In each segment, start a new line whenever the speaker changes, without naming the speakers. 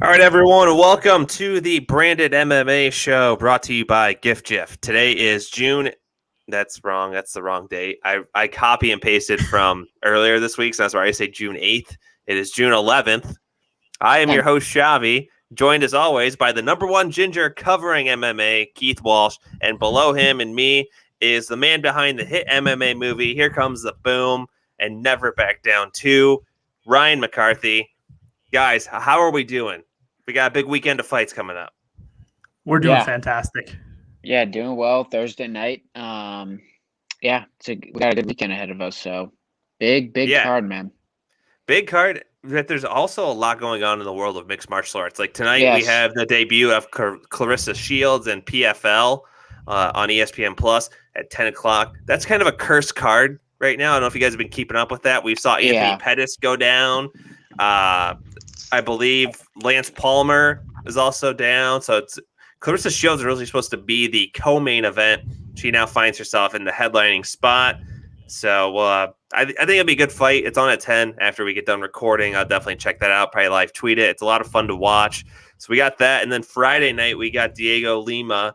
All right, everyone, welcome to the Branded MMA Show, brought to you by GiftJiff. Today is June. That's wrong. That's the wrong date. I copy and pasted from earlier this week, so that's why I say June 8th. It is June 11th. I am your host, Chavy, joined as always by the number one ginger covering MMA, Keith Walsh, and below him and me is the man behind the hit MMA movie, Here Comes the Boom, and Never Back Down 2, Ryan McCarthy. Guys, how are we doing? We got a big weekend of fights coming up.
We're doing fantastic.
Yeah, doing well. Thursday night. We got a good weekend ahead of us. So big card, man.
Big card. But there's also a lot going on in the world of mixed martial arts. Like tonight, we have the debut of Clarissa Shields and PFL on ESPN Plus at 10 o'clock. That's kind of a cursed card right now. I don't know if you guys have been keeping up with that. We saw Anthony Pettis go down. I believe Lance Palmer is also down. So it's Clarissa Shields is really supposed to be the co-main event. She now finds herself in the headlining spot. So I think it'll be a good fight. It's on at 10 after we get done recording. I'll definitely check that out. Probably live tweet it. It's a lot of fun to watch. So we got that. And then Friday night, we got Douglas Lima,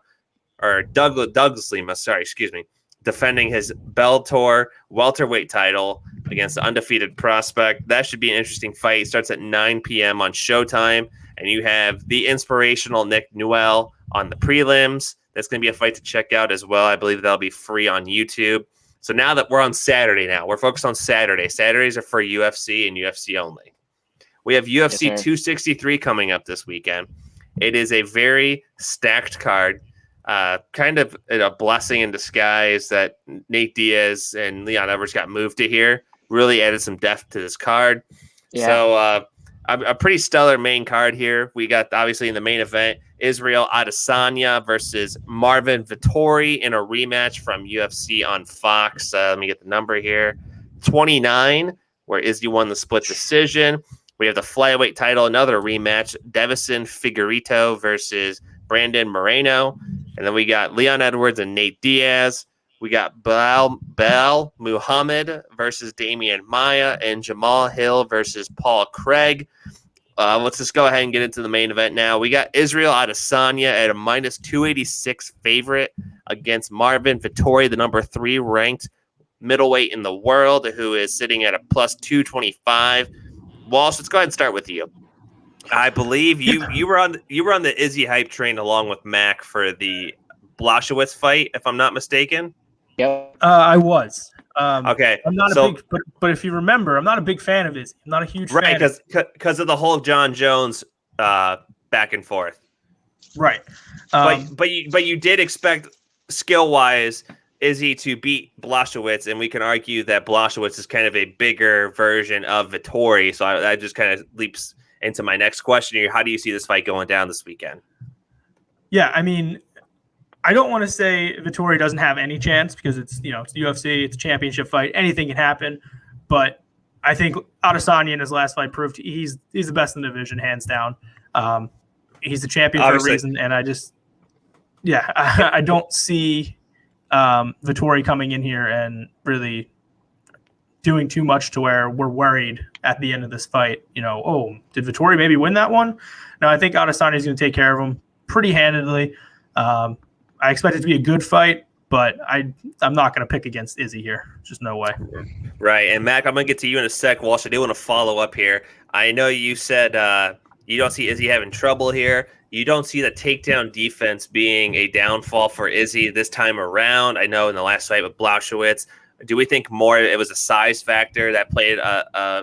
defending his Bellator welterweight title against the undefeated prospect. That should be an interesting fight. It starts at 9 p.m. on Showtime, and you have the inspirational Nick Newell on the prelims. That's going to be a fight to check out as well. I believe that'll be free on YouTube. So now that we're on Saturday now, we're focused on Saturday. Saturdays are for UFC and UFC only. We have UFC 263 coming up this weekend. It is a very stacked card. Kind of a blessing in disguise that Nate Diaz and Leon Edwards got moved to here. Really added some depth to this card. Yeah. So a pretty stellar main card here. We got, obviously, in the main event, Israel Adesanya versus Marvin Vettori in a rematch from UFC on Fox. Let me get the number here. 29, where Izzy won the split decision. We have the flyweight title, another rematch, Devison Figueiredo versus Brandon Moreno. And then we got Leon Edwards and Nate Diaz. We got Bell Muhammad versus Damian Maia and Jamal Hill versus Paul Craig. Let's just go ahead and get into the main event now. We got Israel Adesanya at a minus 286 favorite against Marvin Vettori, the number 3 ranked middleweight in the world, who is sitting at a plus 225. Walsh, let's go ahead and start with you. I believe you were on the Izzy hype train along with Mac for the Blachowicz fight, if I'm not mistaken.
Yep.
I was.
Okay.
I'm not but if you remember, I'm not a big fan of Izzy. I'm not a huge fan.
Right, because of the whole John Jones back and forth.
Right.
But you did expect skill-wise Izzy to beat Blachowicz, and we can argue that Blachowicz is kind of a bigger version of Vettori. So I just kind of leaps into my next question here. How do you see this fight going down this weekend?
Yeah, I mean, I don't want to say Vettori doesn't have any chance because it's UFC, it's a championship fight. Anything can happen. But I think Adesanya in his last fight proved he's the best in the division, hands down. He's the champion for a reason. And I don't see Vettori coming in here and really doing too much to where we're worried at the end of this fight. Did Vettori maybe win that one? No, I think Adesanya is going to take care of him pretty handedly. I expect it to be a good fight, but I'm not going to pick against Izzy here. Just no way.
Right. And Mac, I'm going to get to you in a sec. Walsh, I do want to follow up here. I know you said you don't see Izzy having trouble here. You don't see the takedown defense being a downfall for Izzy this time around. I know in the last fight with Blachowicz, do we think more it was a size factor that played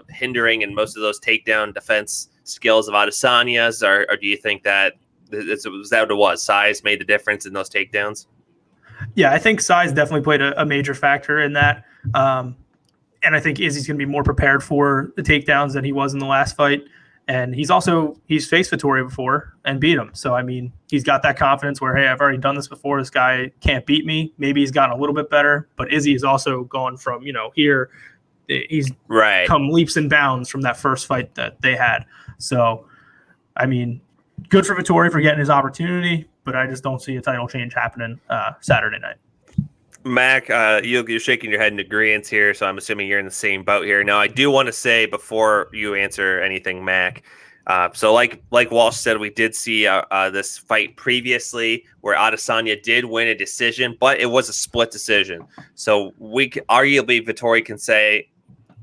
hindering in most of those takedown defense skills of Adesanya's, or do you think that was that what it was? Size made the difference in those takedowns?
Yeah, I think size definitely played a major factor in that. And I think Izzy's going to be more prepared for the takedowns than he was in the last fight. And he's faced Vettori before and beat him. So, I mean, he's got that confidence where, hey, I've already done this before. This guy can't beat me. Maybe he's gotten a little bit better. But Izzy is also gone from, here. He's come leaps and bounds from that first fight that they had. So, I mean, good for Vettori for getting his opportunity, but I just don't see a title change happening Saturday night.
Mac, you're shaking your head in agreement here, so I'm assuming you're in the same boat here. Now, I do want to say before you answer anything, Mac, So like Walsh said, we did see this fight previously where Adesanya did win a decision, but it was a split decision. So arguably Vettori can say,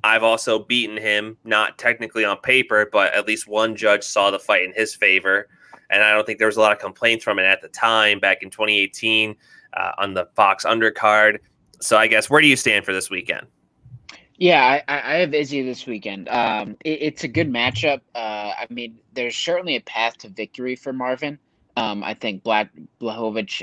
I've also beaten him, not technically on paper, but at least one judge saw the fight in his favor. And I don't think there was a lot of complaints from it at the time back in 2018 on the Fox undercard. So I guess, where do you stand for this weekend?
Yeah, I have Izzy this weekend. It's a good matchup. I mean, there's certainly a path to victory for Marvin. I think Blachowicz,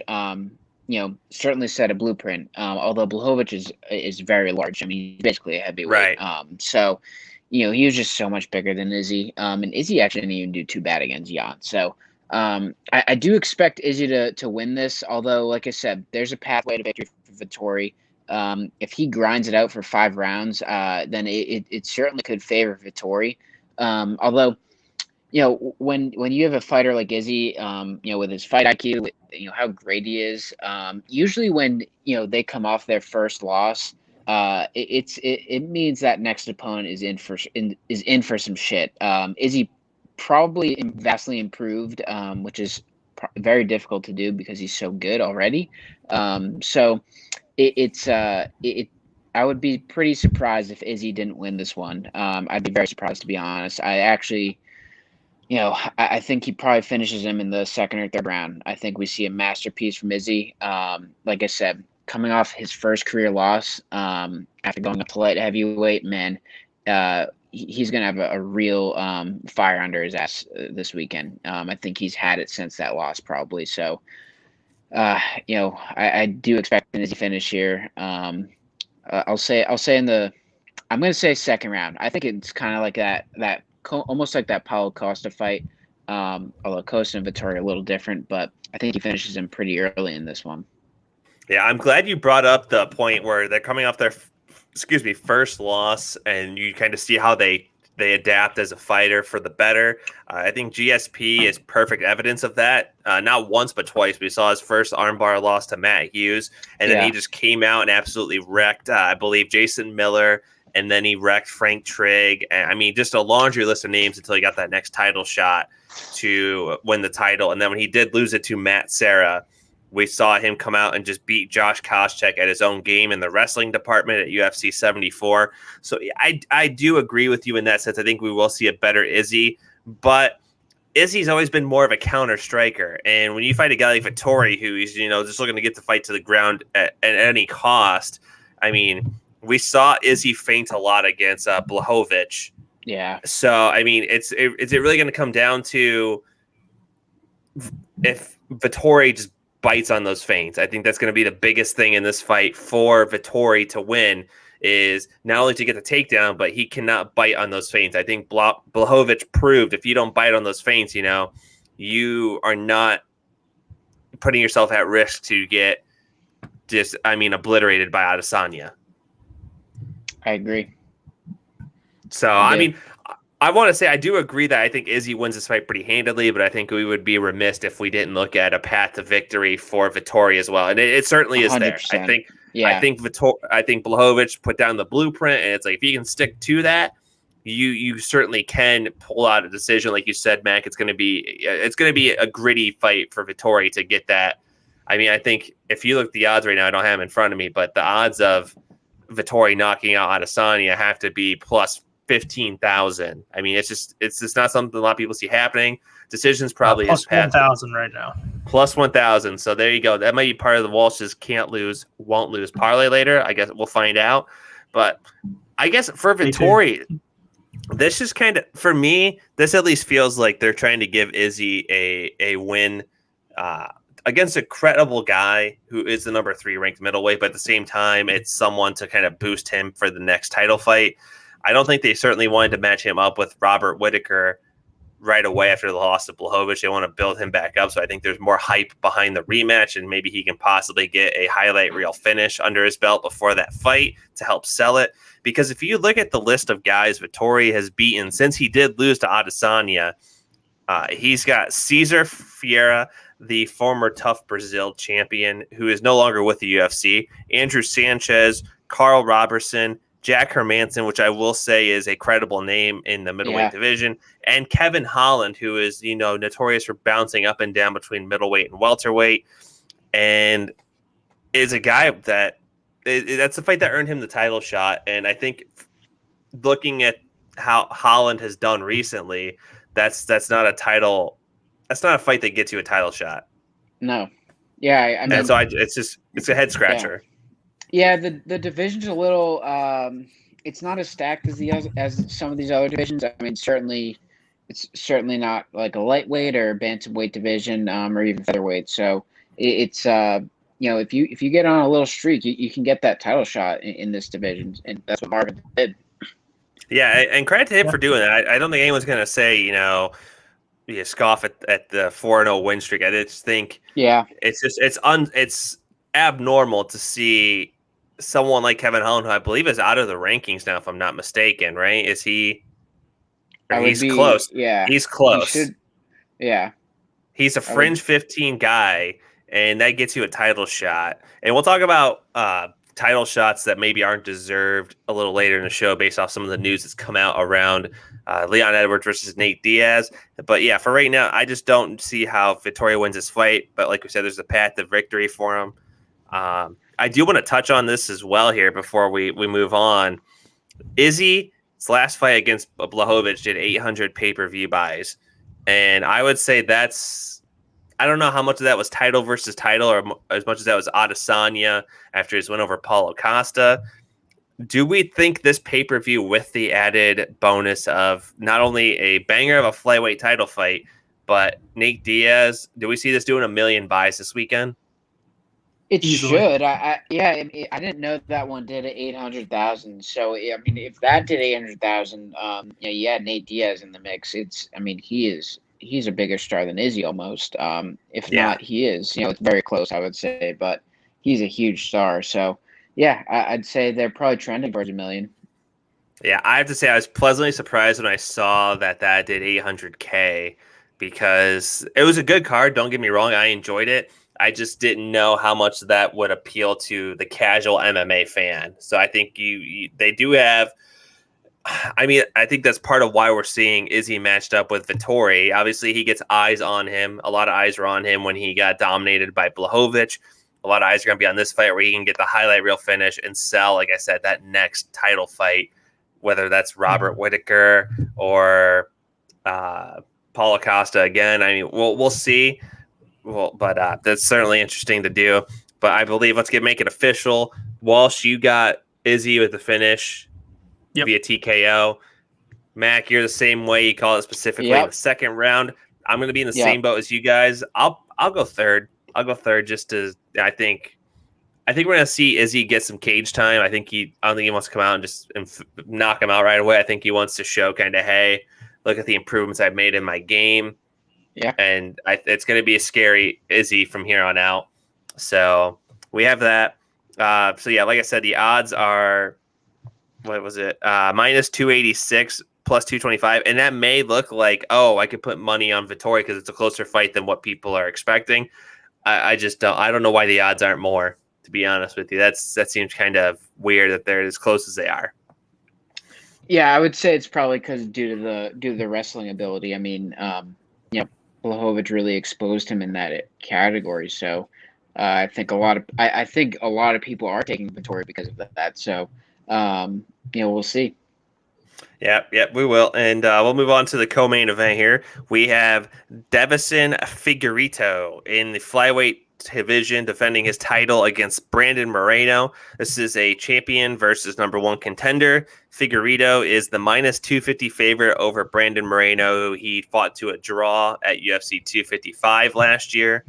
certainly set a blueprint. Although Blachowicz is very large. I mean, he's basically a heavyweight.
Right.
So, he was just so much bigger than Izzy. And Izzy actually didn't even do too bad against Jan. So, I do expect Izzy to win this. Although, like I said, there's a pathway to victory for Vettori. If he grinds it out for 5 rounds, then it certainly could favor Vettori. Although, when you have a fighter like Izzy, with his fight IQ, with, how great he is, usually when, they come off their first loss, it means that next opponent is in for some shit. Izzy probably vastly improved, which is very difficult to do because he's so good already. So I would be pretty surprised if Izzy didn't win this one. I'd be very surprised, to be honest. I actually, I think he probably finishes him in the second or third round. I think we see a masterpiece from Izzy. Like I said, coming off his first career loss, after going up to light heavyweight, man, he's going to have a real fire under his ass this weekend. I think he's had it since that loss, probably. So, I do expect an easy finish here. I'm going to say second round. I think it's kind of like that almost like that Paulo Costa fight. Although Costa and Vettori are a little different, but I think he finishes him pretty early in this one.
Yeah, I'm glad you brought up the point where they're coming off their, first loss, and you kind of see how they adapt as a fighter for the better. I think GSP is perfect evidence of that. Not once, but twice. We saw his first armbar loss to Matt Hughes, and then he just came out and absolutely wrecked, I believe, Jason Miller, and then he wrecked Frank Trigg. I mean, just a laundry list of names until he got that next title shot to win the title. And then when he did lose it to Matt Serra, we saw him come out and just beat Josh Koscheck at his own game in the wrestling department at UFC 74. So I do agree with you in that sense. I think we will see a better Izzy, but Izzy's always been more of a counter striker. And when you fight a guy like Vettori, who's, just looking to get the fight to the ground at any cost, I mean, we saw Izzy faint a lot against Blachowicz.
Yeah.
So, I mean, is it really going to come down to if Vettori just bites on those feints? I think that's going to be the biggest thing in this fight for Vettori to win, is not only to get the takedown, but he cannot bite on those feints. I think Blachowicz proved if you don't bite on those feints, you are not putting yourself at risk to get obliterated by Adesanya.
I agree.
So, I mean, I want to say I do agree that I think Izzy wins this fight pretty handily, but I think we would be remiss if we didn't look at a path to victory for Vettori as well, and it certainly is 100%. There. I think Blachowicz put down the blueprint, and it's like if you can stick to that, you certainly can pull out a decision. Like you said, Mac, it's going to be a gritty fight for Vettori to get that. I mean, I think if you look at the odds right now, I don't have them in front of me, but the odds of Vettori knocking out Adesanya have to be plus 15,000. I mean, it's just not something a lot of people see happening. Decisions probably
plus 1,000 right now.
Plus 1,000. So there you go. That might be part of the Walsh's can't lose, won't lose parlay later. I guess we'll find out. But I guess for Vettori, this is kind of, for me, this at least feels like they're trying to give Izzy a win against a credible guy who is the number 3 ranked middleweight, but at the same time, it's someone to kind of boost him for the next title fight. I don't think they certainly wanted to match him up with Robert Whittaker right away after the loss of Blachowicz. They want to build him back up, so I think there's more hype behind the rematch, and maybe he can possibly get a highlight reel finish under his belt before that fight to help sell it. Because if you look at the list of guys Vettori has beaten since he did lose to Adesanya, he's got Cesar Fiera, the former Tough Brazil champion, who is no longer with the UFC, Andrew Sanchez, Carl Robertson, Jack Hermanson, which I will say is a credible name in the middleweight division, and Kevin Holland, who is, notorious for bouncing up and down between middleweight and welterweight, and is a guy that's the fight that earned him the title shot. And I think looking at how Holland has done recently, that's not a fight that gets you a title shot.
No. Yeah, I mean,
and so it's a head scratcher.
Yeah, the division's a little it's not as stacked as some of these other divisions. I mean, it's certainly not like a lightweight or bantamweight division, or even featherweight. So it's if you get on a little streak, you can get that title shot in this division, and that's what Marvin did.
Yeah, and credit to him for doing that. I don't think anyone's going to say, you scoff at the 4-0 win streak. I just think it's abnormal to see someone like Kevin Holland, who I believe is out of the rankings now, if I'm not mistaken, right? Is he? He's close.
Yeah.
He's close. He's a
I
fringe 15 guy, and that gets you a title shot. And we'll talk about title shots that maybe aren't deserved a little later in the show based off some of the news that's come out around Leon Edwards versus Nate Diaz. But yeah, for right now, I just don't see how Vettori wins this fight. But like we said, there's a path to victory for him. I do want to touch on this as well here before we move on. Izzy's last fight against Blachowicz did 800 pay-per-view buys. And I would say I don't know how much of that was title versus title or as much as that was Adesanya after his win over Paulo Costa. Do we think this pay-per-view with the added bonus of not only a banger of a flyweight title fight, but Nate Diaz, do we see this doing 1 million buys this weekend?
It should. I didn't know that one did 800,000. So I mean, if that did 800,000, you add Nate Diaz in the mix. He's a bigger star than Izzy almost. If not, he is. It's very close, I would say, but he's a huge star. So yeah, I'd say they're probably trending towards 1 million.
Yeah, I have to say I was pleasantly surprised when I saw that did 800K because it was a good card. Don't get me wrong, I enjoyed it. I just didn't know how much that would appeal to the casual MMA fan. So I think they do have. I mean, I think that's part of why we're seeing Izzy matched up with Vettori. Obviously, he gets eyes on him. A lot of eyes were on him when he got dominated by Blachowicz. A lot of eyes are going to be on this fight where he can get the highlight reel finish and sell, like I said, that next title fight, whether that's Robert Whittaker or Paulo Costa again. I mean, we'll see. Well, but that's certainly interesting to do. But I believe make it official. Walsh, you got Izzy with the finish via TKO. Mac, you're the same way. You call it specifically in the second round. I'm going to be in the same boat as you guys. I'll go third. I'll go third just to. I think we're going to see Izzy get some cage time. I don't think he wants to come out and just knock him out right away. I think he wants to show kind of, hey, look at the improvements I've made in my game.
Yeah,
and it's going to be a scary Izzy from here on out. So we have that. So yeah, like I said, the odds are, what was it? Minus 286, plus 225, and that may look like, I could put money on Vettori because it's a closer fight than what people are expecting. I just don't. I don't know why the odds aren't more. To be honest with you, that seems kind of weird that they're as close as they are.
Yeah, I would say it's probably because due to the wrestling ability. I mean, Blachowicz really exposed him in that category. So I think a lot of people are taking Vettori because of that. So we'll see.
Yeah, we will. And we'll move on to the co-main event here. We have Deiveson Figueiredo in the flyweight division defending his title against Brandon Moreno. This is a champion versus number one contender. Figueiredo is the minus 250 favorite over Brandon Moreno, who he fought to a draw at UFC 255 last year.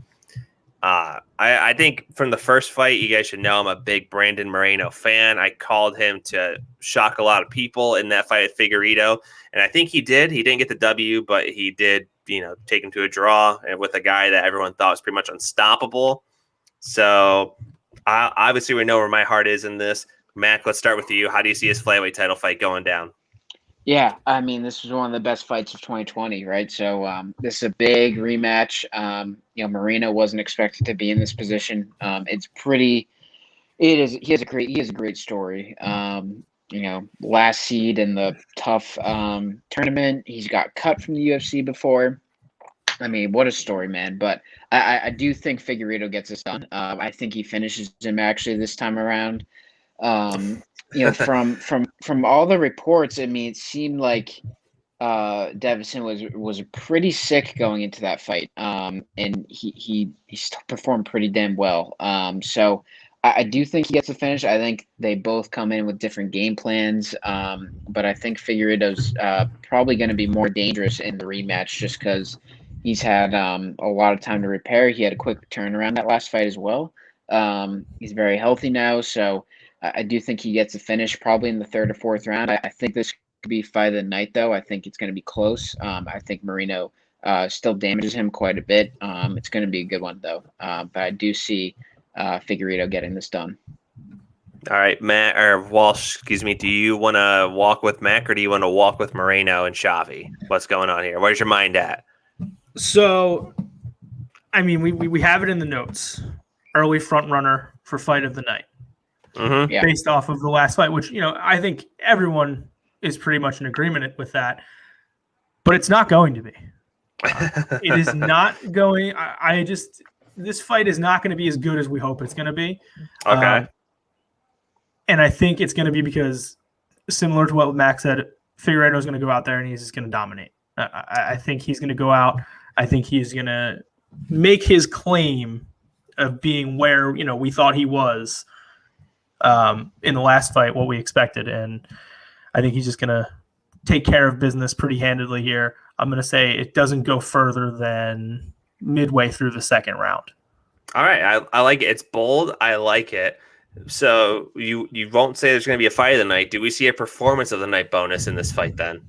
I think from the first fight, you guys should know I'm a big Brandon Moreno fan. I called him to shock a lot of people in that fight at Figueiredo, and I think he did. He didn't get the W, but he did, take him to a draw with a guy that everyone thought was pretty much unstoppable. So obviously we know where my heart is in this. Mac, let's start with you. How do you see his flyweight title fight going down?
Yeah, I mean, this was one of the best fights of 2020, right? So this is a big rematch. Moreno wasn't expected to be in this position. He has a great story. last seed in the tough tournament. He's got cut from the UFC before. I mean, what a story, man. But I do think Figueiredo gets this done. I think he finishes him actually this time around. From all the reports, I mean, it seemed like Davison was pretty sick going into that fight. And he still performed pretty damn well. So I do think he gets the finish. I think they both come in with different game plans. But I think Figueiredo's probably going to be more dangerous in the rematch just because he's had a lot of time to repair. He had a quick turnaround that last fight as well. He's very healthy now, so I do think he gets a finish probably in the third or fourth round. I think this could be fight of the night, though. I think it's going to be close. I think Moreno still damages him quite a bit. It's going to be a good one, though. But I do see Figueiredo getting this done.
All right, Matt or Walsh, excuse me. Do you want to walk with Mac or do you want to walk with Moreno and Chavy? What's going on here? Where's your mind at?
So, I mean, we have it in the notes. Early front runner for fight of the night, based off of the last fight, which I think everyone is pretty much in agreement with that. But it's not going to be. It is not going. This fight is not going to be as good as we hope it's going to be.
Okay.
And I think it's going to be because, similar to what Max said, Figueiredo is going to go out there and he's just going to dominate. I think he's going to go out. I think he's going to make his claim of being where, we thought he was in the last fight, what we expected. And I think he's just going to take care of business pretty handedly here. I'm going to say it doesn't go further than midway through the second round.
All right. I like it. It's bold. I like it. So you won't say there's going to be a fight of the night. Do we see a performance of the night bonus in this fight then?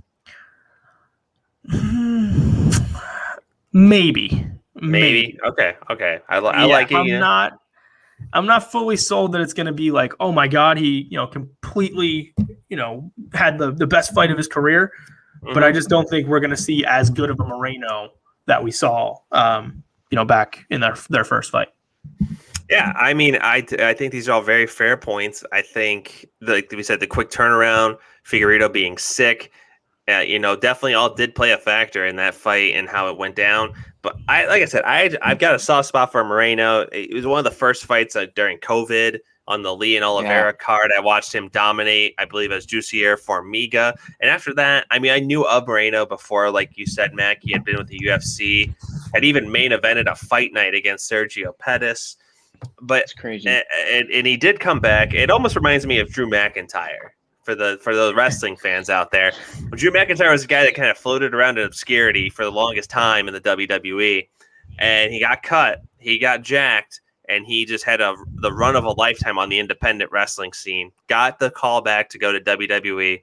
Maybe.
Okay. I like it.
I'm not fully sold that it's going to be like, oh my God, he completely had the best fight of his career, but I just don't think we're going to see as good of a Moreno that we saw back in their first fight.
Yeah, I mean, I think these are all very fair points. I think, like we said, the quick turnaround, Figueiredo being sick, definitely all did play a factor in that fight and how it went down. But I've got a soft spot for Moreno. It was one of the first fights during COVID on the Lee and Oliveira card. I watched him dominate. I believe it was Jussier Formiga. And after that, I mean, I knew of Moreno before, like you said, Mac. He had been with the UFC, had even main evented a fight night against Sergio Pettis. But
it's crazy.
And he did come back. It almost reminds me of Drew McIntyre for the wrestling fans out there. Drew McIntyre was a guy that kind of floated around in obscurity for the longest time in the WWE, and he got cut, he got jacked, and he just had the run of a lifetime on the independent wrestling scene. Got the call back to go to WWE,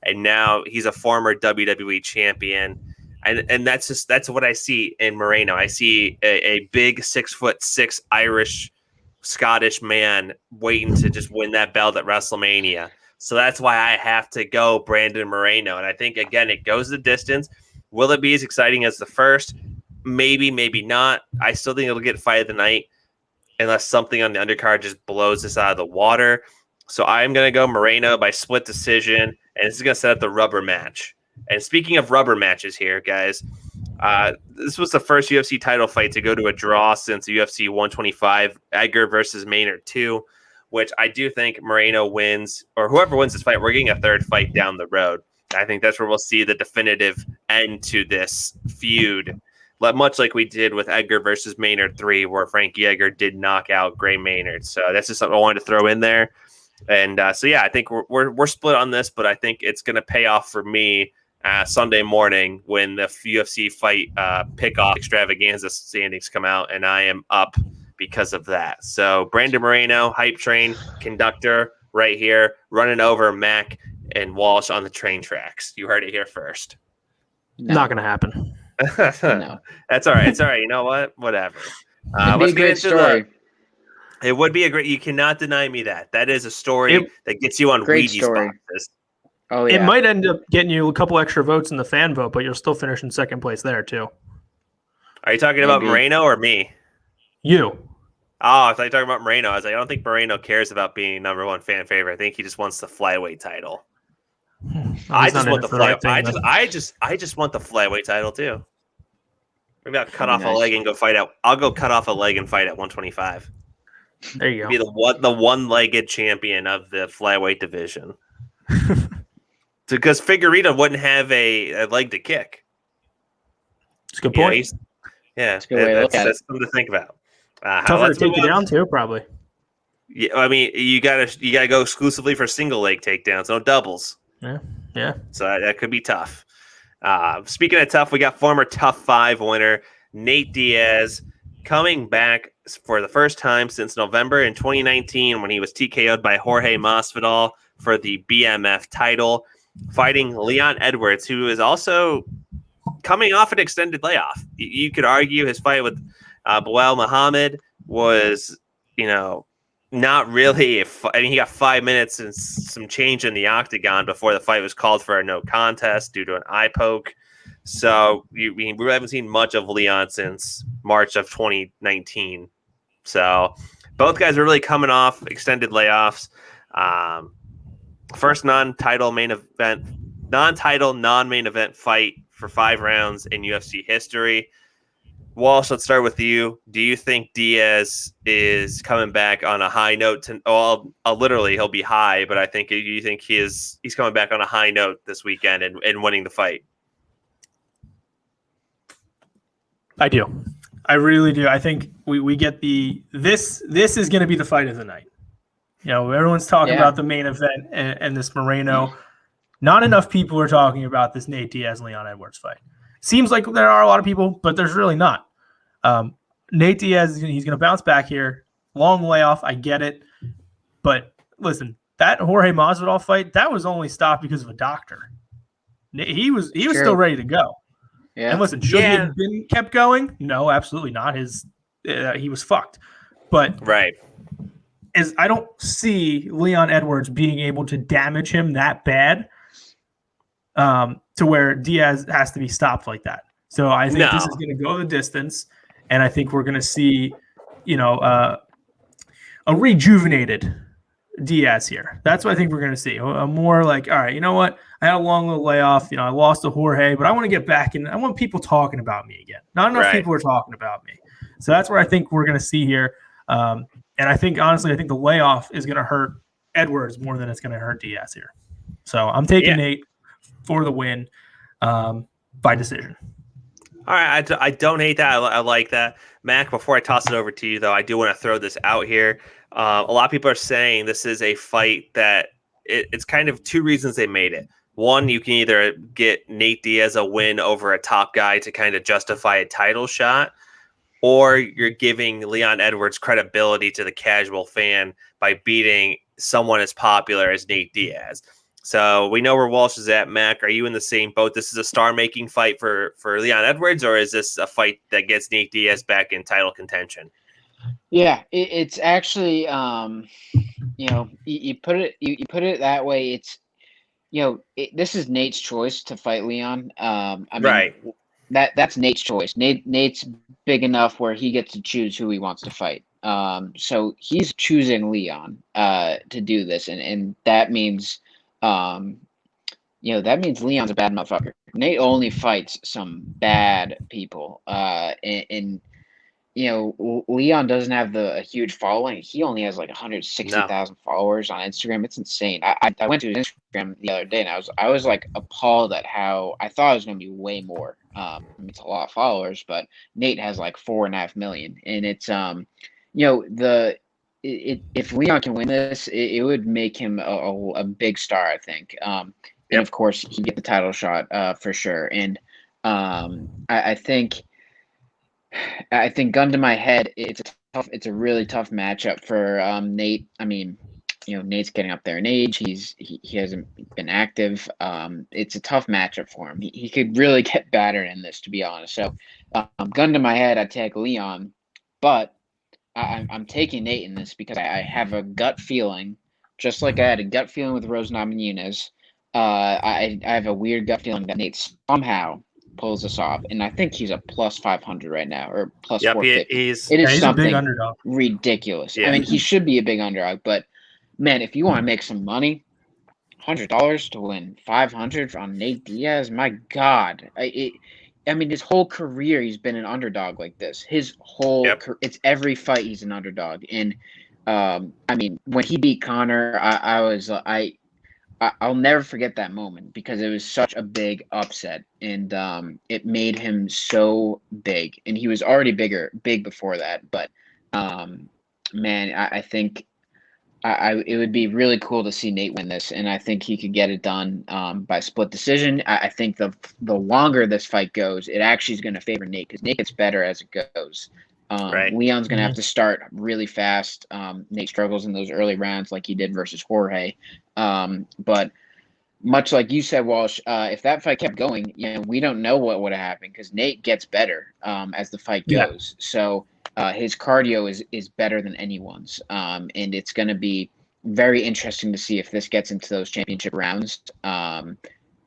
and now he's a former WWE champion. And that's what I see in Moreno. I see a big 6'6" Irish Scottish man waiting to just win that belt at WrestleMania. So that's why I have to go Brandon Moreno. And I think, again, it goes the distance. Will it be as exciting as the first? Maybe, maybe not. I still think it'll get fight of the night unless something on the undercard just blows this out of the water. So I'm going to go Moreno by split decision, and this is going to set up the rubber match. And speaking of rubber matches here, guys, this was the first UFC title fight to go to a draw since UFC 125, Edgar versus Maynard 2, which I do think Moreno wins, or whoever wins this fight, we're getting a third fight down the road. I think that's where we'll see the definitive end to this feud, much like we did with Edgar versus Maynard 3, where Frankie Edgar did knock out Gray Maynard. So that's just something I wanted to throw in there. And I think we're split on this, but I think it's going to pay off for me Sunday morning when the UFC fight pick-off extravaganza standings come out, and I am up because of that. So Brandon Moreno, hype train conductor right here, running over Mac and Walsh on the train tracks. You heard it here first.
No. Not going to happen.
No.
That's all right. It's all right. You know what? Whatever.
It'd be a great story.
It would be a great. You cannot deny me that. That is a story that gets you on Ouija's boxes.
Oh yeah.
It might end up getting you a couple extra votes in the fan vote, but you'll still finish in second place there too.
Are you talking about Moreno or me?
You.
Oh, I thought you were talking about Moreno. I was like, I don't think Moreno cares about being number one fan favorite. I think he just wants the flyweight title. I just want the fly. I just want the flyweight title too. Maybe I'll cut off a leg and go fight out. I'll go cut off a leg and fight at 125.
There you go.
Be the one-legged champion of the flyweight division. Because Figueiredo wouldn't have a leg to kick.
It's a good point.
That's something to think about.
Tougher to take you down too, probably.
Yeah, I mean, you gotta go exclusively for single leg takedowns, no doubles.
Yeah.
So that could be tough. Speaking of tough, we got former Tough 5 winner Nate Diaz coming back for the first time since November in 2019 when he was TKO'd by Jorge Masvidal for the BMF title, fighting Leon Edwards, who is also coming off an extended layoff. You could argue his fight with Belal Muhammad was, not really. He got 5 minutes and some change in the octagon before the fight was called for a no contest due to an eye poke. So we really haven't seen much of Leon since March of 2019. So both guys are really coming off extended layoffs. First non-title, non-main event fight for 5 rounds in UFC history. Walsh, let's start with you. Do you think Diaz is coming back on a high note? Literally, he'll be high, but do you think he's coming back on a high note this weekend and winning the fight?
I do. I really do. I think we get this is going to be the fight of the night. Everyone's talking about the main event and this Moreno. Not enough people are talking about this Nate Diaz-Leon Edwards fight. Seems like there are a lot of people, but there's really not. Nate Diaz, he's going to bounce back here. Long layoff, I get it. But listen, that Jorge Masvidal fight, that was only stopped because of a doctor. He was still ready to go. Yeah. And listen, should he have been kept going? No, absolutely not. He was fucked. But
right.
I don't see Leon Edwards being able to damage him that bad to where Diaz has to be stopped like that. So I think this is going to go the distance, and I think we're going to see, a rejuvenated Diaz here. That's what I think we're going to see. A more like, all right, you know what? I had a long little layoff. I lost to Jorge, but I want to get back, and I want people talking about me again. Not enough people are talking about me. So that's what I think we're going to see here. And I think, honestly, the layoff is going to hurt Edwards more than it's going to hurt Diaz here. So I'm taking Nate for the win by decision.
All right, I don't hate that. I like that. Mac, before I toss it over to you, though, I do want to throw this out here. A lot of people are saying this is a fight that it's kind of 2 reasons they made it. One, you can either get Nate Diaz a win over a top guy to kind of justify a title shot, or you're giving Leon Edwards credibility to the casual fan by beating someone as popular as Nate Diaz. So we know where Walsh is at. Mac, are you in the same boat? This is a star-making fight for Leon Edwards, or is this a fight that gets Nate Diaz back in title contention?
Yeah, it's actually, you put it that way. It's, this is Nate's choice to fight Leon. Right. That's Nate's choice. Nate's big enough where he gets to choose who he wants to fight. So he's choosing Leon to do this, and that means. That means Leon's a bad motherfucker. Nate only fights some bad people. And Leon doesn't have a huge following. He only has like 160,000 followers on Instagram. It's insane. I went to his Instagram the other day, and I was like appalled at how I thought it was going to be way more. It's a lot of followers, but Nate has like 4.5 million, and it's if Leon can win this, it would make him a big star, I think. And of course, he'd get the title shot for sure. And I think, gun to my head, it's a really tough matchup for Nate. I mean, Nate's getting up there in age. He hasn't been active. It's a tough matchup for him. He could really get battered in this, to be honest. So, gun to my head, I'd take Leon, but I'm taking Nate in this because I have a gut feeling, just like I had a gut feeling with Rose Namajunas. I have a weird gut feeling that Nate somehow pulls this off, and I think he's a plus 500 right now, or plus
Yep,
450.
he's
It is
he's a
something
big underdog.
ridiculous.
Yeah.
I mean, he should be a big underdog, but man, if you want to make some money, $100 to win 500 on Nate Diaz, my God. I mean, his whole career he's been an underdog like this. His whole it's every fight he's an underdog. And I mean, when he beat Connor, I'll never forget that moment because it was such a big upset, and it made him so big. And he was already big before that, but man, I think it would be really cool to see Nate win this, and I think he could get it done by split decision. I think the longer this fight goes, it actually is going to favor Nate because Nate gets better as it goes.
Right.
Leon's going to have to start really fast. Nate struggles in those early rounds like he did versus Jorge. But much like you said, Walsh, if that fight kept going, we don't know what would have happened because Nate gets better as the fight goes. So his cardio is better than anyone's, and it's going to be very interesting to see if this gets into those championship rounds.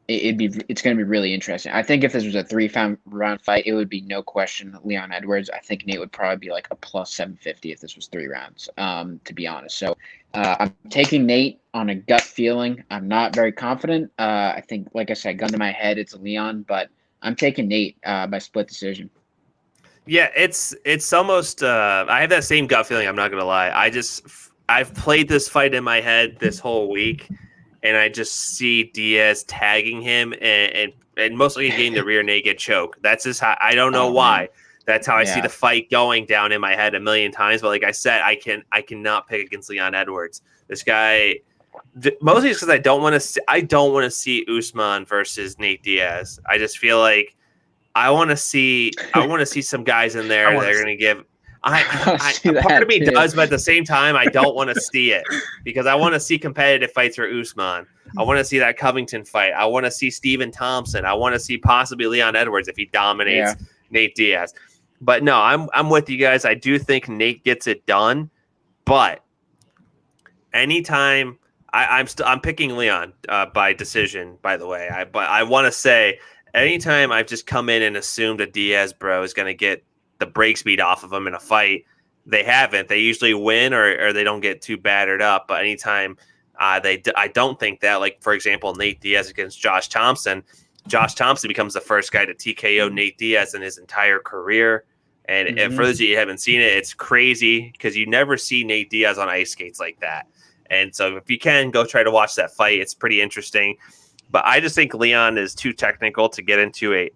It's going to be really interesting. I think if this was a 3-round fight, it would be no question Leon Edwards. I think Nate would probably be like a plus 750 if this was 3 rounds, to be honest. So I'm taking Nate on a gut feeling. I'm not very confident. I think, like I said, gun to my head, it's Leon, but I'm taking Nate by split decision.
Yeah, it's almost I have that same gut feeling, I'm not gonna lie. I've played this fight in my head this whole week, and I just see Diaz tagging him and mostly getting the rear naked choke. That's just how, I don't know why. Man. That's how I see the fight going down in my head a million times. But like I said, I cannot pick against Leon Edwards. This guy, mostly because I don't want to see Usman versus Nate Diaz. I just feel like I want to see some guys in there that are going to give. Part of me does, but at the same time, I don't want to see it because I want to see competitive fights for Usman. I want to see that Covington fight. I want to see Stephen Thompson. I want to see possibly Leon Edwards if he dominates Nate Diaz. But no, I'm with you guys. I do think Nate gets it done, but anytime I'm picking Leon by decision. By the way, but I want to say. Anytime I've just come in and assumed a Diaz bro is going to get the break speed off of him in a fight, they haven't. They usually win or they don't get too battered up. But anytime I don't think that, like, for example, Nate Diaz against Josh Thompson becomes the first guy to TKO Nate Diaz in his entire career. And for those of you who haven't seen it, it's crazy because you never see Nate Diaz on ice skates like that. And so if you can, go try to watch that fight. It's pretty interesting. But I just think Leon is too technical to get into a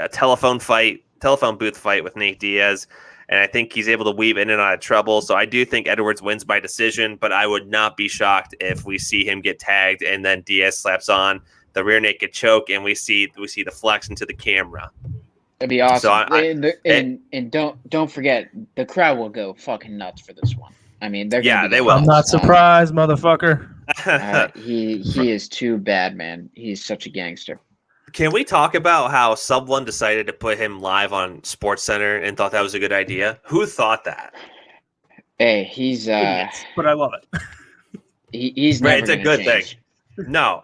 telephone booth fight with Nate Diaz. And I think he's able to weave in and out of trouble. So I do think Edwards wins by decision, but I would not be shocked if we see him get tagged and then Diaz slaps on the rear naked choke and we see the flex into the camera.
That'd be awesome. So and don't forget, the crowd will go fucking nuts for this one. I mean, they will.
I'm not surprised, motherfucker.
He is too bad, man. He's such a gangster.
Can we talk about how someone decided to put him live on SportsCenter and thought that was a good idea? Who thought that?
Hey, he's
but I love it.
He's never
it's a good thing. No,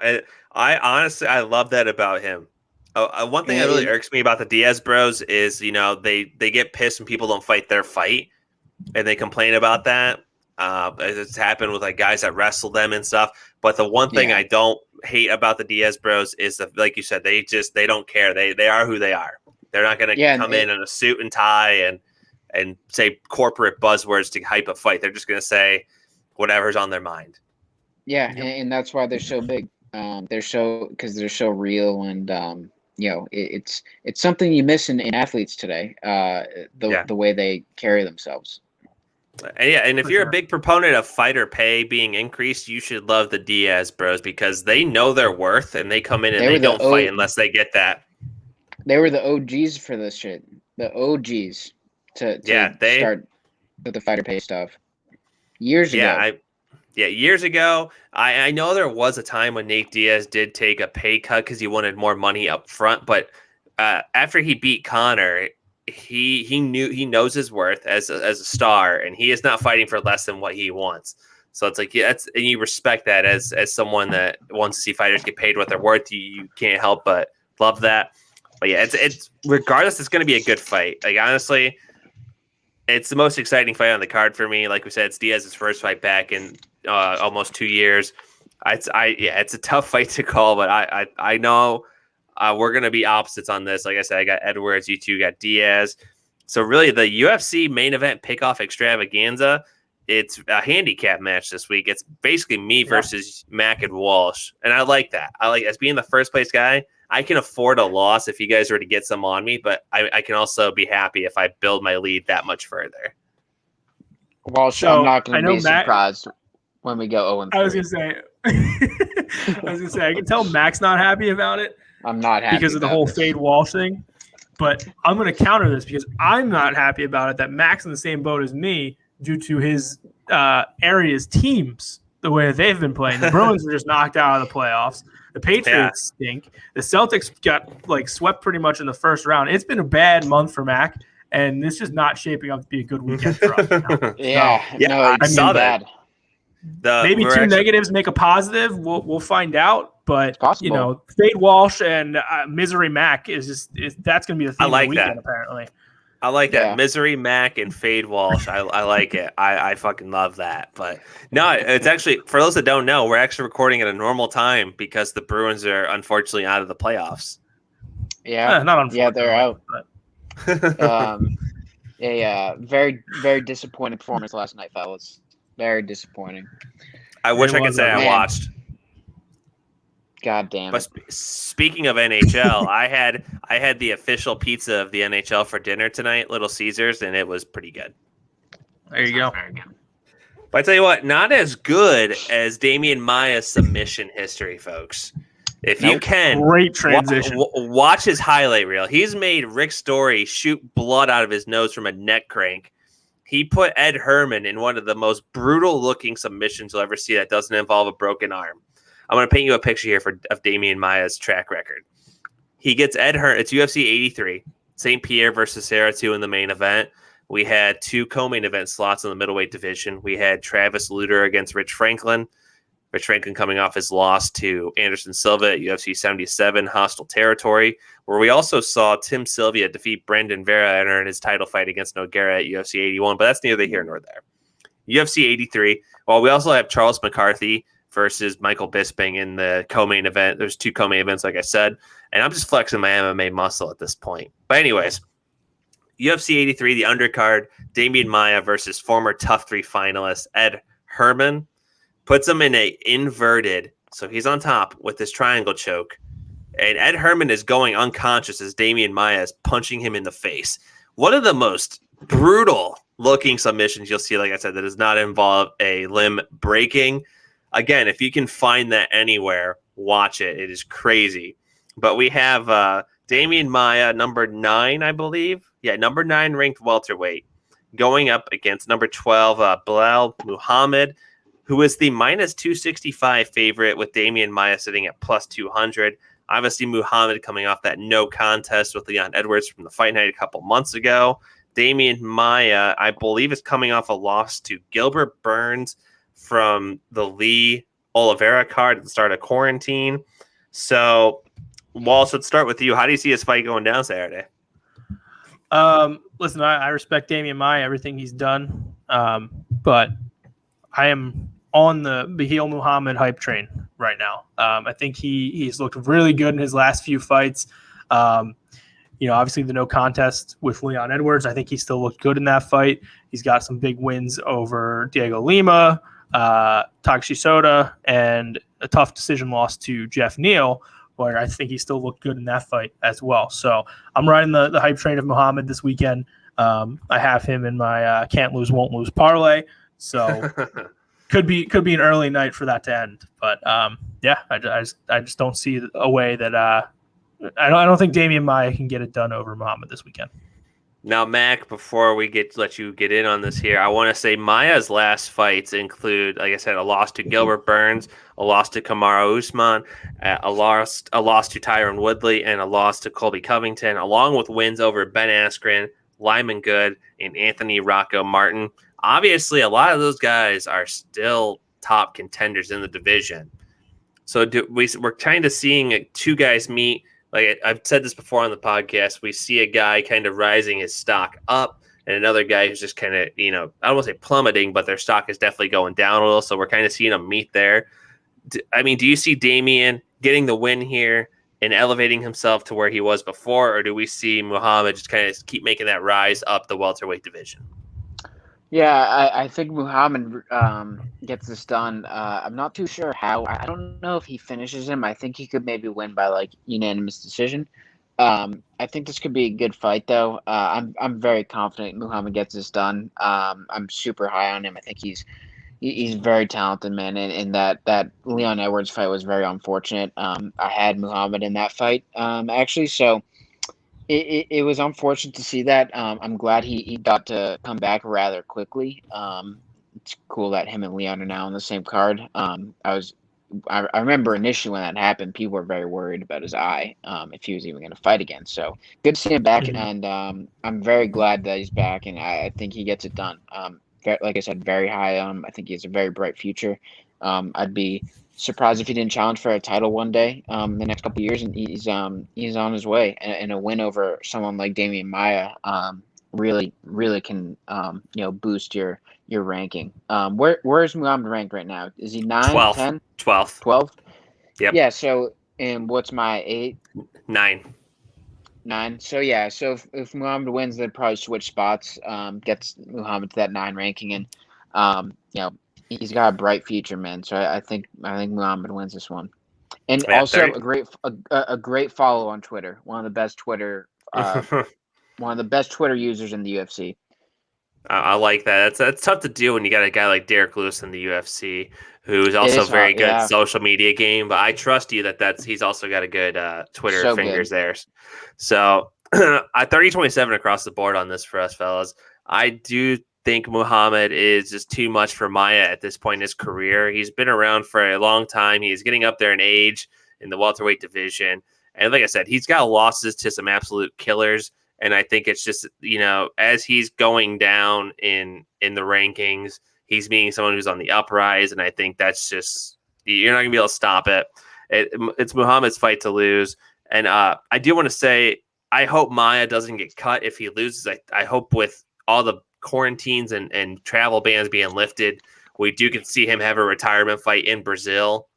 I honestly love that about him. One thing that really irks me about the Diaz bros is they get pissed when people don't fight their fight, and they complain about that. It's happened with like guys that wrestle them and stuff. But the one thing I don't hate about the Diaz bros is like you said, they don't care. They are who they are. They're not going to come in a suit and tie and say corporate buzzwords to hype a fight. They're just going to say whatever's on their mind.
Yeah, and that's why they're so big. They're so real, and it's something you miss in athletes today. The way they carry themselves.
And if you're a big proponent of fighter pay being increased, you should love the Diaz bros because they know their worth and they come in and they don't fight unless they get that.
They were the OGs for this shit. The OGs to start with the fighter pay stuff years ago.
Years ago. I know there was a time when Nate Diaz did take a pay cut because he wanted more money up front, but after he beat Connor, he knows his worth as a star, and he is not fighting for less than what he wants. So it's like and you respect that as someone that wants to see fighters get paid what they're worth. You can't help but love that. But yeah, it's regardless, it's going to be a good fight. Like, honestly, it's the most exciting fight on the card for me. Like we said, it's Diaz's first fight back in almost 2 years. It's a tough fight to call, but I know we're going to be opposites on this. Like I said, I got Edwards, you two got Diaz. So really, the UFC main event pickoff extravaganza, it's a handicap match this week. It's basically me versus Mac and Walsh, and I like that. I like, as being the first place guy, I can afford a loss if you guys were to get some on me, but I can also be happy if I build my lead that much further.
Walsh, I'm not going to be surprised when we go 0-3.
I was going to say, I can tell Mac's not happy about it.
I'm not happy
because of the whole fade Walsh thing. But I'm going to counter this because I'm not happy about it that Mac's in the same boat as me due to his area's teams, the way that they've been playing. The Bruins were just knocked out of the playoffs. The Patriots stink. The Celtics got swept pretty much in the first round. It's been a bad month for Mac, and this is not shaping up to be a good weekend for us.
I saw that.
Maybe two negatives make a positive. We'll find out. But fade Walsh and misery Mac is that's going to be the theme of the weekend. Apparently,
I like that. Misery Mac and fade Walsh. I like it. I fucking love that. But no, it's actually, for those that don't know, we're actually recording at a normal time because the Bruins are unfortunately out of the playoffs.
Yeah,
not unfortunately.
Yeah, they're out. Very, very disappointing performance last night, fellas. Very disappointing.
I wish I could say I watched.
God damn it.
But speaking of NHL, I had the official pizza of the NHL for dinner tonight, Little Caesars, and it was pretty good.
There you go.
But I tell you what, not as good as Damian Maia's submission history, folks. If you can,
great transition.
Watch his highlight reel. He's made Rick Story shoot blood out of his nose from a neck crank. He put Ed Herman in one of the most brutal-looking submissions you'll ever see that doesn't involve a broken arm. I'm going to paint you a picture here of Damian Maia's track record. He gets Ed Herman. It's UFC 83. St. Pierre versus Sarah 2 in the main event. We had 2 co-main event slots in the middleweight division. We had Travis Lutter against Rich Franklin. Rich Franklin coming off his loss to Anderson Silva at UFC 77, Hostile Territory, where we also saw Tim Sylvia defeat Brandon Vera and earn his title fight against Nogueira at UFC 81, but that's neither here nor there. UFC 83. Well, we also have Charles McCarthy versus Michael Bisping in the co-main event. There's 2 co-main events, like I said, and I'm just flexing my MMA muscle at this point. But anyways, UFC 83, the undercard, Damian Maia versus former Tough 3 finalist Ed Herman, puts him in a inverted, so he's on top with this triangle choke, and Ed Herman is going unconscious as Damian Maia is punching him in the face. One of the most brutal-looking submissions you'll see, like I said, that does not involve a limb breaking. Again, if you can find that anywhere, watch it. It is crazy. But we have Damian Maia, number 9, I believe. Yeah, number 9 ranked welterweight, going up against number 12, Bilal Muhammad, who is the minus 265 favorite with Damian Maia sitting at plus 200. Obviously, Muhammad coming off that no contest with Leon Edwards from the fight night a couple months ago. Damian Maia, I believe, is coming off a loss to Gilbert Burns from the Lee Oliveira card at the start of quarantine. So, Walsh, let's start with you. How do you see his fight going down Saturday?
Listen, I respect Damian Maia, everything he's done, but I am on the Bahil Muhammad hype train right now. I think he's looked really good in his last few fights. Obviously the no contest with Leon Edwards, I think he still looked good in that fight. He's got some big wins over Diego Lima, Takashi Soda, and a tough decision loss to Jeff Neal, where I think he still looked good in that fight as well. So I'm riding the hype train of Muhammad this weekend. I have him in my can't lose, won't lose parlay. So could be an early night for that to end. But I just don't see a way that I don't think Damian Maia can get it done over Muhammad this weekend.
Now, Mac, before we let you get in on this here, I want to say Maia's last fights include, like I said, a loss to Gilbert Burns, a loss to Kamaru Usman, a loss to Tyron Woodley, and a loss to Colby Covington, along with wins over Ben Askren, Lyman Good, and Anthony Rocco Martin. Obviously, a lot of those guys are still top contenders in the division. So we're kind of seeing 2 guys meet like I've said this before on the podcast, we see a guy kind of rising his stock up and another guy who's just kind of, I don't want to say plummeting, but their stock is definitely going down a little. So we're kind of seeing them meet there. Do you see Damian getting the win here and elevating himself to where he was before, or do we see Muhammad just kind of keep making that rise up the welterweight division?
Yeah, I think Muhammad gets this done. I'm not too sure how. I don't know if he finishes him. I think he could maybe win by like unanimous decision. I think this could be a good fight, though. I'm very confident Muhammad gets this done. I'm super high on him. I think he's very talented, man. And that Leon Edwards fight was very unfortunate. I had Muhammad in that fight, actually. So it was unfortunate to see that. I'm glad he got to come back rather quickly. It's cool that him and Leon are now on the same card. I remember initially when that happened, people were very worried about his eye, if he was even going to fight again. So good to see him back, and I'm very glad that he's back, and I think he gets it done. Like I said, very high on him. I think he has a very bright future. I'd be surprised if he didn't challenge for a title one day in the next couple of years, and he's on his way. And a win over someone like Damian Maia really can boost your ranking. Where's Muhammad ranked right now? Is he 9,
12.
10?
12.
12?
Yep.
Yeah, so and what's my 8?
9.
9. So yeah, so if Muhammad wins, they'd probably switch spots, gets Muhammad to that 9 ranking, and he's got a bright future, man. So I think Muhammad wins this one. And
Yeah,
also
30.
a great follow on Twitter. One of the best Twitter users in the UFC.
I like that. That's tough to do when you got a guy like Derek Lewis in the UFC, who's also very good
yeah.
social media game. But I trust you that he's also got a good Twitter
So
fingers
good.
there. So 30-27 across the board on this for us, fellas. I do think Muhammad is just too much for Maia at this point in his career. He's been around for a long time. He's getting up there in age in the welterweight division. And like I said, he's got losses to some absolute killers. And I think it's just, as he's going down in the rankings, he's being someone who's on the uprise. And I think that's just, you're not going to be able to stop it. It's Muhammad's fight to lose. And I do want to say, I hope Maia doesn't get cut if he loses. I hope with all the quarantines and travel bans being lifted, we can see him have a retirement fight in Brazil.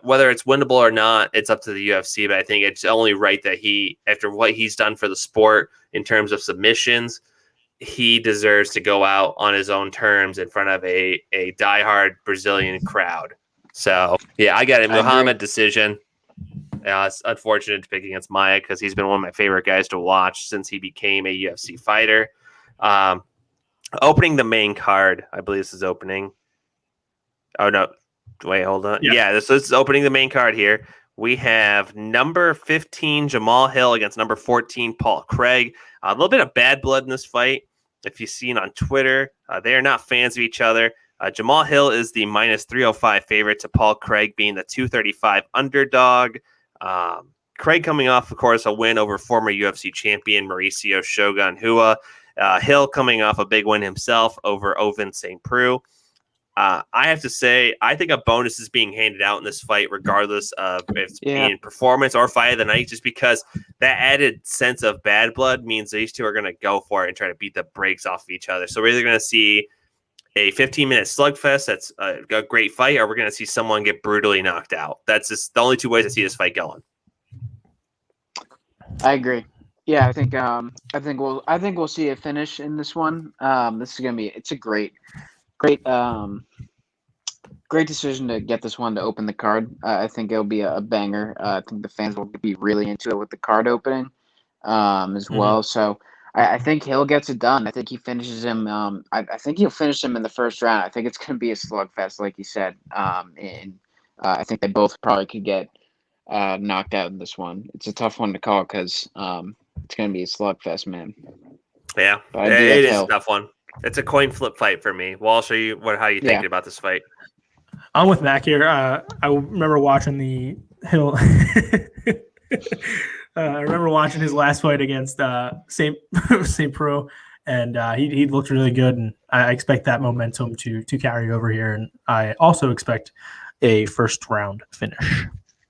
Whether it's winnable or not, it's up to the UFC, but I think it's only right that he, after what he's done for the sport in terms of submissions, he deserves to go out on his own terms in front of a diehard Brazilian crowd. So, yeah, I got it. Muhammad decision. It's unfortunate to pick against Maia because he's been one of my favorite guys to watch since he became a UFC fighter. Opening the main card, I believe this is opening. Oh, no. Wait, hold on. Yeah, this is opening the main card here. We have number 15, Jamal Hill, against number 14, Paul Craig. A little bit of bad blood in this fight. If you've seen on Twitter, they are not fans of each other. Jamal Hill is the minus 305 favorite to Paul Craig being the 235 underdog. Craig coming off, of course, a win over former UFC champion Mauricio Shogun Hua. Hill coming off a big win himself over Ovince St. Preux. I have to say, I think a bonus is being handed out in this fight, regardless of if it's being performance or fight of the night, just because that added sense of bad blood means these two are going to go for it and try to beat the brakes off of each other. So we're either going to see a 15-minute slugfest that's a great fight, or we're going to see someone get brutally knocked out. That's just the only two ways I see this fight going.
I agree. Yeah, I think we'll see a finish in this one. This is going to be a great decision to get this one to open the card. I think it'll be a banger. I think the fans will be really into it with the card opening as well. So I think Hill gets it done. I think he finishes him. I think he'll finish him in the first round. I think it's going to be a slugfest, like you said. And I think they both probably could get knocked out in this one. It's a tough one to call because it's going to be a slugfest, man.
Yeah, it is a tough one. It's a coin flip fight for me. Walsh, how are you thinking about this fight?
I'm with Mac here. I remember watching the Hill. I remember watching his last fight against St. Preux, and he looked really good. And I expect that momentum to carry over here. And I also expect a first round finish.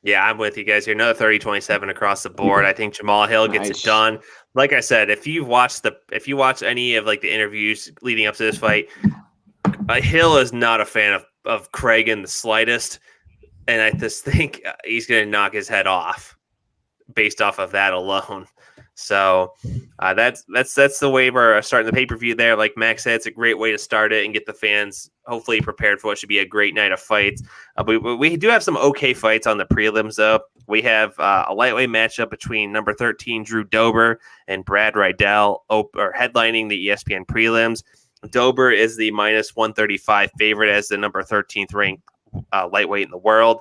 Yeah, I'm with you guys here. Another 30-27 across the board. I think Jamal Hill gets it
Nice.
done. Like I said, if you watch any of like the interviews leading up to this fight, Hill is not a fan of Craig in the slightest, and I just think he's going to knock his head off based off of that alone. So that's the way we're starting the pay-per-view there. Like Max said, it's a great way to start it and get the fans hopefully prepared for what should be a great night of fights. We do have some okay fights on the prelims, though. We have a lightweight matchup between number 13 Drew Dober and Brad Rydell headlining the ESPN prelims. Dober is the minus 135 favorite as the number 13th ranked lightweight in the world.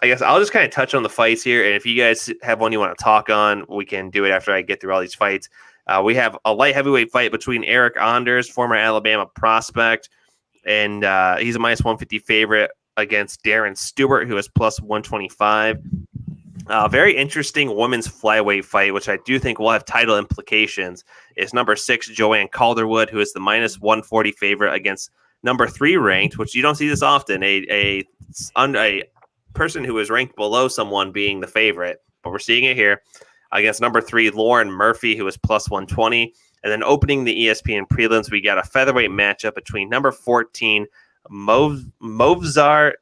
I guess I'll just kind of touch on the fights here, and if you guys have one you want to talk on, we can do it after I get through all these fights. We have a light heavyweight fight between Eric Anders, former Alabama prospect, and he's a minus 150 favorite against Darren Stewart, who is plus 125. Very interesting women's flyweight fight, which I do think will have title implications, is number 6 Joanne Calderwood, who is the minus 140 favorite against number 3 ranked, which you don't see this often, a person who is ranked below someone being the favorite, but we're seeing it here against number 3 Lauren Murphy, who is plus 120. And then opening the ESPN prelims, we got a featherweight matchup between number 14 Movzar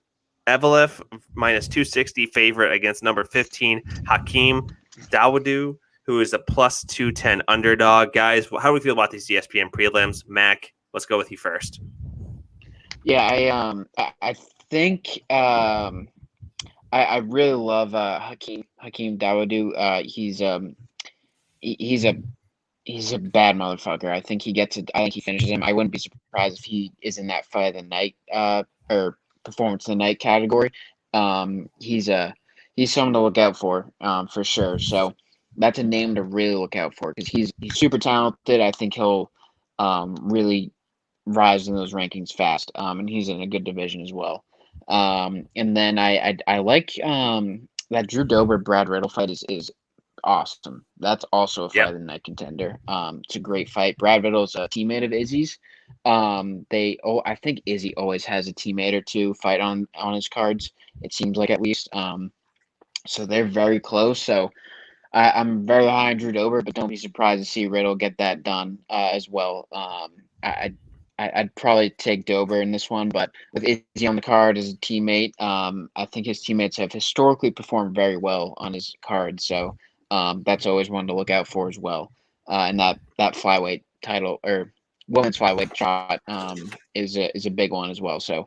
Evelev, minus 260 favorite against number 15 Hakeem Dawodu, who is a plus 210 underdog. Guys, how do we feel about these ESPN prelims? Mac, let's go with you first.
Yeah, I think I really love Hakeem Dawodu. He's a bad motherfucker. I think he gets it. I think he finishes him. I wouldn't be surprised if he is in that fight of the night or performance of the night category. He's someone to look out for sure. So that's a name to really look out for because he's super talented. I think he'll really rise in those rankings fast. And he's in a good division as well. And then I like that Drew Dober Brad Riddle fight is awesome. That's also a fight of the night contender. It's a great fight. Brad Riddle's a teammate of Izzy's. I think Izzy always has a teammate or two fight on his cards. It seems like at least. So they're very close. So I'm very high on Drew Dober, but don't be surprised to see Riddle get that done as well. I'd probably take Dober in this one, but with Izzy on the card as a teammate, I think his teammates have historically performed very well on his card, so that's always one to look out for as well. And that flyweight title or women's flyweight shot is a big one as well. So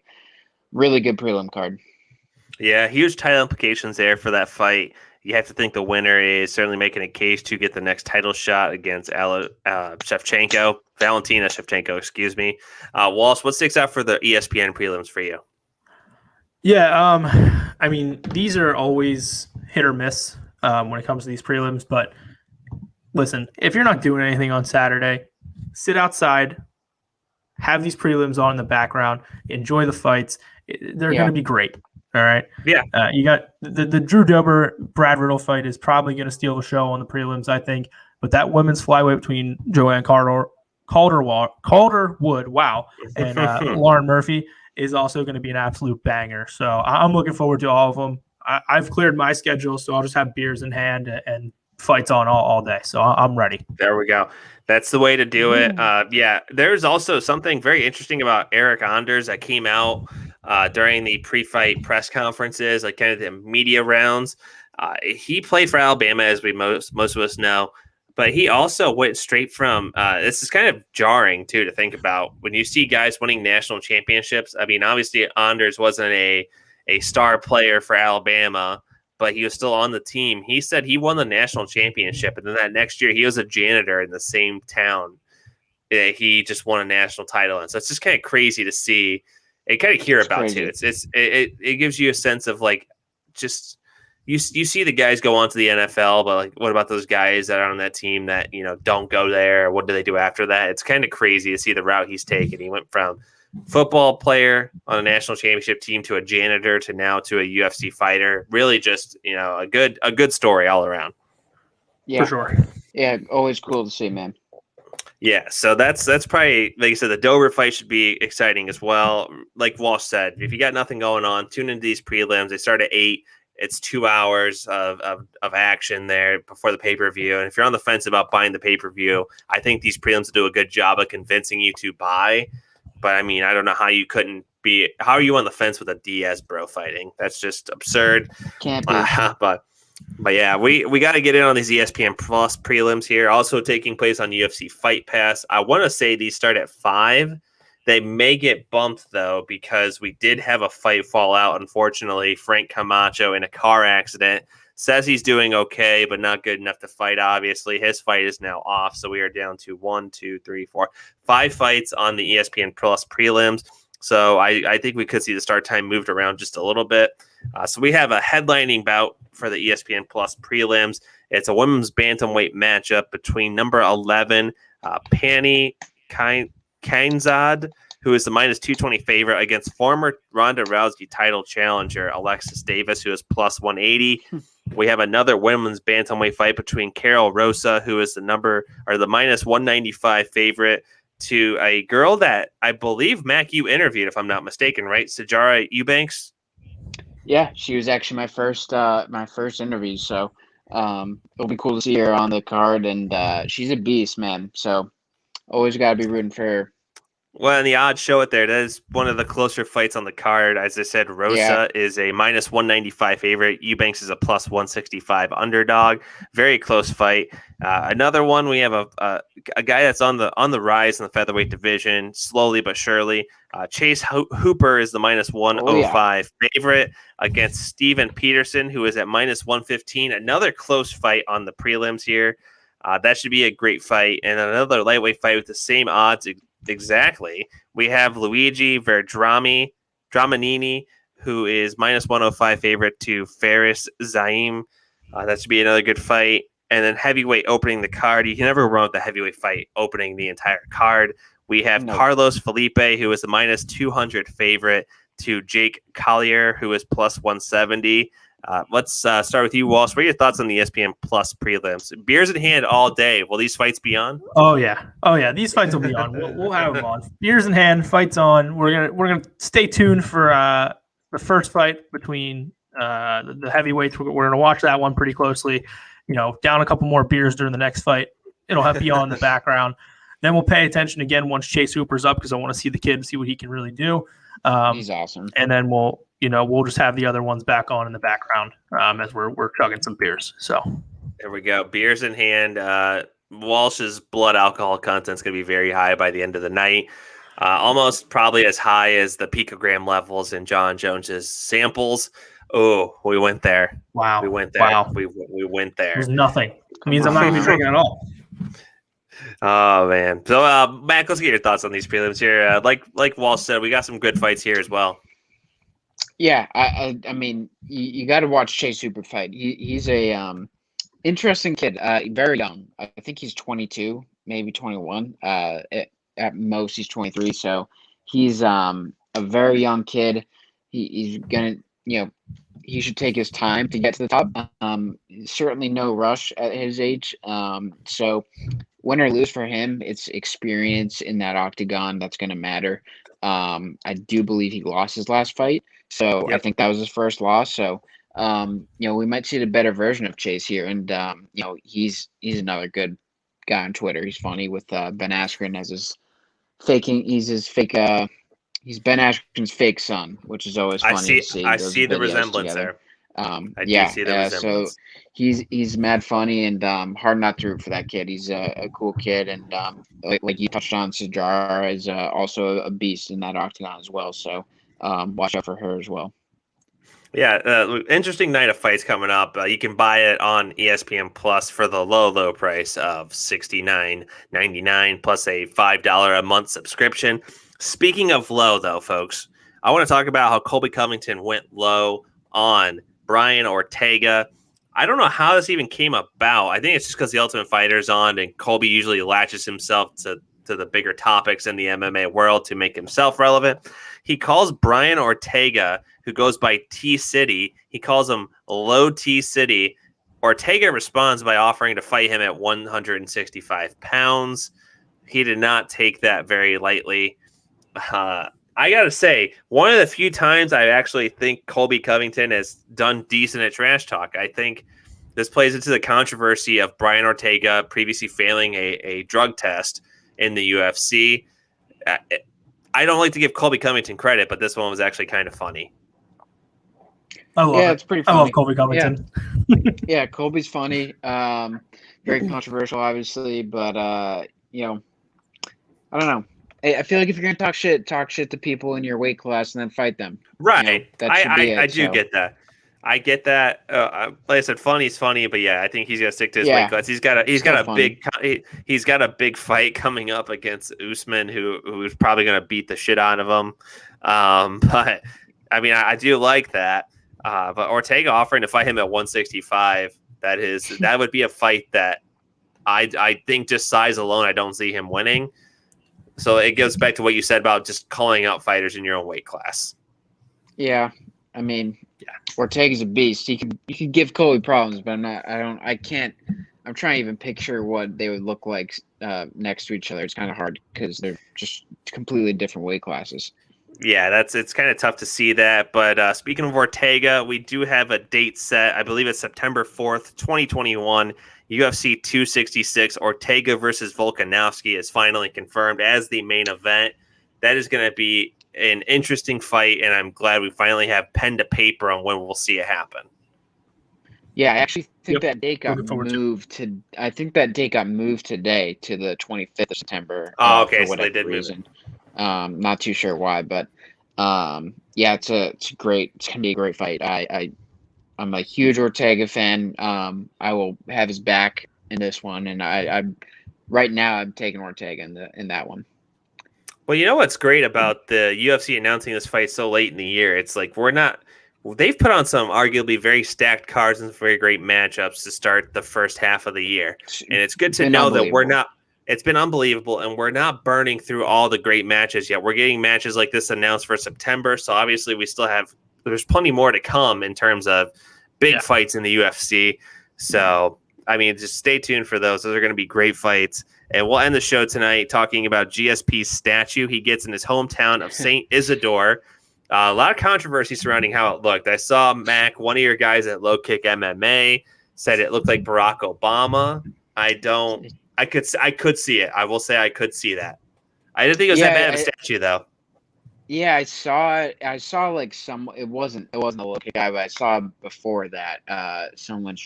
really good prelim card.
Yeah, huge title implications there for that fight. You have to think the winner is certainly making a case to get the next title shot against Valentina Shevchenko, excuse me. Walsh, what sticks out for the ESPN prelims for you?
Yeah, I mean, these are always hit or miss when it comes to these prelims. But listen, if you're not doing anything on Saturday, sit outside, have these prelims on in the background, enjoy the fights. They're going to be great. All right.
Yeah.
You got the Drew Dober Brad Riddle fight is probably going to steal the show on the prelims, I think. But that women's flyweight between Joanne Calderwood, wow, and Lauren Murphy is also going to be an absolute banger. So I'm looking forward to all of them. I've cleared my schedule, so I'll just have beers in hand and fights on all day. So I'm ready.
There we go. That's the way to do it. Yeah, there's also something very interesting about Eric Anders that came out during the pre-fight press conferences, like kind of the media rounds. He played for Alabama, as we most of us know, but he also went straight from this is kind of jarring too to think about when you see guys winning national championships. I mean, obviously Anders wasn't a star player for Alabama, but he was still on the team. He said he won the national championship, and then that next year he was a janitor in the same town. He just won a national title, and so it's just kind of crazy to see and kind of hear about too. It gives you a sense of like just you see the guys go on to the NFL, but like what about those guys that are on that team that don't go there? What do they do after that? It's kind of crazy to see the route he's taken. He went from football player on a national championship team to a janitor to now to a UFC fighter. Really just a good story all around.
Yeah,
for sure.
Yeah, always cool to see, man.
Yeah, so that's probably, like you said, the Dober fight should be exciting as well. Like Walsh said, if you got nothing going on, tune into these prelims. They start at 8. It's 2 hours of action there before the pay-per-view. And if you're on the fence about buying the pay-per-view, I think these prelims do a good job of convincing you to buy. But I mean, I don't know how you couldn't be. How are you on the fence with a Diaz bro fighting? That's just absurd.
Can't be.
But yeah, we got to get in on these ESPN Plus prelims here. Also taking place on UFC Fight Pass. I want to say these start at 5. They may get bumped, though, because we did have a fight fall out, unfortunately. Frank Camacho in a car accident. Says he's doing okay, but not good enough to fight, obviously. His fight is now off, so we are down to 5 fights on the ESPN Plus prelims. So I think we could see the start time moved around just a little bit. So we have a headlining bout for the ESPN Plus prelims. It's a women's bantamweight matchup between number 11, Pani Kainzad, who is the minus 220 favorite, against former Ronda Rousey title challenger Alexis Davis, who is plus 180. We have another women's bantamweight fight between Carol Rosa, who is the minus 195 favorite, to a girl that I believe, Mac, you interviewed, if I'm not mistaken, right? Sijara Eubanks.
Yeah, she was actually my first interview, so it'll be cool to see her on the card, and she's a beast, man. So always got to be rooting for her.
Well, and the odds show it there. That is one of the closer fights on the card. As I said, Rosa is a minus 195 favorite. Eubanks is a plus 165 underdog. Very close fight. Another one, we have a guy that's on the rise in the featherweight division, slowly but surely. Chase Hooper is the minus 105 favorite against Steven Peterson, who is at minus 115. Another close fight on the prelims here. That should be a great fight. And another lightweight fight with the same odds exactly. We have Luigi Dramanini, who is minus 105 favorite to Faris Zaim. That should be another good fight. And then heavyweight opening the card. You can never run with the heavyweight fight opening the entire card. We have Carlos Felipe, who is the minus 200 favorite to Jake Collier, who is plus 170. Let's start with you, Walsh. What are your thoughts on the ESPN Plus prelims? Beers in hand all day. Will these fights be on?
Oh yeah. These fights will be on. We'll have them on. Beers in hand, fights on. We're gonna stay tuned for the first fight between the heavyweights. We're gonna watch that one pretty closely. Down a couple more beers during the next fight. It'll be on in the background. Then we'll pay attention again once Chase Hooper's up, because I want to see the kid and see what he can really do.
He's awesome.
And then we'll just have the other ones back on in the background as we're chugging some beers. So
there we go. Beers in hand. Walsh's blood alcohol content is going to be very high by the end of the night. Almost probably as high as the picogram levels in John Jones's samples. Oh, we went there.
Wow.
We went there.
Wow.
We went there.
There's nothing. It means I'm not going to be drinking at all.
Oh, man. So, Mac, let's get your thoughts on these prelims here. Like Walsh said, we got some good fights here as well.
Yeah, I mean, you got to watch Chase Hooper fight. He's a interesting kid, very young. I think he's 22, maybe 21. At most, he's 23. So he's a very young kid. He's gonna, he should take his time to get to the top. Certainly no rush at his age. So win or lose for him, it's experience in that octagon that's going to matter. I do believe he lost his last fight. So I think that was his first loss. So, we might see the better version of Chase here. And, he's another good guy on Twitter. He's funny with Ben Askren as his he's Ben Askren's fake son, which is always funny to see.
I see the resemblance there. I do see the resemblance.
So he's mad funny and hard not to root for that kid. He's a cool kid. And like you touched on, Sijara is also a beast in that octagon as well. So, watch out for her as well.
Yeah, interesting night of fights coming up. You can buy it on ESPN Plus for the low price of $69.99 plus a $5 a month subscription. Speaking of low, though, folks, I want to talk about how Colby Covington went low on Brian Ortega. I don't know how this even came about. I think it's just because the Ultimate Fighter's on, and Colby usually latches himself to the bigger topics in the MMA world to make himself relevant. He calls Brian Ortega, who goes by T-City, he calls him Low T-City. Ortega responds by offering to fight him at 165 pounds. He did not take that very lightly. I got to say, one of the few times I actually think Colby Covington has done decent at trash talk. I think this plays into the controversy of Brian Ortega previously failing a drug test in the UFC. I don't like to give Colby Covington credit, but this one was actually kind of funny.
I love it.
It's pretty funny.
I love Colby Covington.
Yeah, Colby's funny. Very controversial, obviously, but I don't know. I feel like if you're gonna talk shit to people in your weight class and then fight them.
Right.
That should be it.
I do get that. I get that. Like I said, funny's funny, but yeah, I think he's gonna stick to his weight class. He's got a big fight coming up against Usman, who's probably gonna beat the shit out of him. But I mean, I do like that. But Ortega offering to fight him at 165, that would be a fight that I think just size alone, I don't see him winning. So it goes back to what you said about just calling out fighters in your own weight class.
Yeah, I mean, Ortega's a beast. You could give Colby problems, but I'm trying to even picture what they would look like next to each other. It's kind of hard because they're just completely different weight classes.
Yeah, it's kind of tough to see that. But speaking of Ortega, we do have a date set. I believe it's September 4th, 2021. UFC 266, Ortega versus Volkanovski is finally confirmed as the main event. That is going to be an interesting fight, and I'm glad we finally have pen to paper on when we'll see it happen. Yeah,
I actually think that date got moved to. I think that date got moved today to the 25th of September.
Oh, okay,
for
so they did
reason. Not too sure why, but it's gonna be a great fight. I'm a huge Ortega fan. I will have his back in this one, and I'm right now I'm taking Ortega in that one.
Well, you know what's great about the UFC announcing this fight so late in the year? It's like they've put on some arguably very stacked cards and very great matchups to start the first half of the year, and it's good to know that we're not. It's been unbelievable, and we're not burning through all the great matches yet. We're getting matches like this announced for September, so obviously we still have. There's plenty more to come in terms of big fights in the UFC. So, I mean, just stay tuned for those. Those are going to be great fights. And we'll end the show tonight talking about GSP's statue he gets in his hometown of St. Isidore. A lot of controversy surrounding how it looked. I saw Mac, one of your guys at Low Kick MMA, said it looked like Barack Obama. I could see it. I will say I could see that. I didn't think it was that bad of a statue, though.
Yeah, I saw it. I saw like it wasn't a local guy, but I saw before that someone's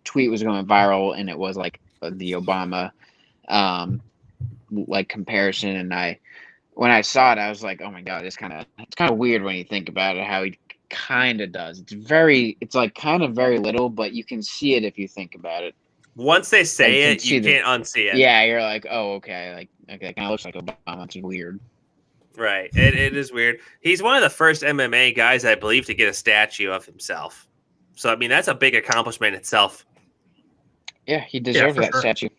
tweet was going viral, and it was like the Obama like comparison. And when I saw it, I was like, oh my god, it's kind of weird when you think about it, how he kind of does. It's like kind of very little, but you can see it if you think about it.
Once they say it, you can't unsee it.
Yeah, you're like, oh, okay, it kind of looks like Obama. It's weird.
Right. It is weird. He's one of the first MMA guys, I believe, to get a statue of himself. So, I mean, that's a big accomplishment itself.
Yeah, he deserves that statue.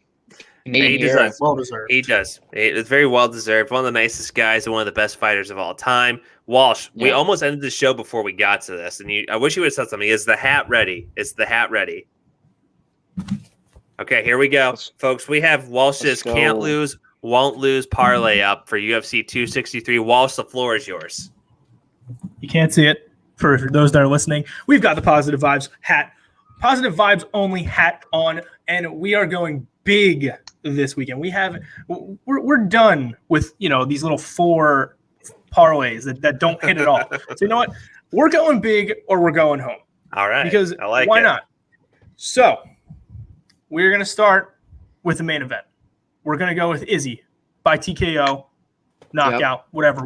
He does. Well deserved. He does. It's very well deserved. One of the nicest guys and one of the best fighters of all time. Walsh, we almost ended the show before we got to this. And I wish you would have said something. Is the hat ready? Is the hat ready? Okay, here we go. Folks, we have Walsh's can't lose, won't lose parlay up for UFC 263. Walsh, the floor is yours.
You can't see it for those that are listening. We've got the Positive Vibes hat, Positive Vibes only hat on, and we are going big this weekend. We're done with these little 4 parlays that don't hit at all. So you know what? We're going big or we're going home.
All right.
Because why not? So we're gonna start with the main event. We're going to go with Izzy by TKO, knockout, whatever,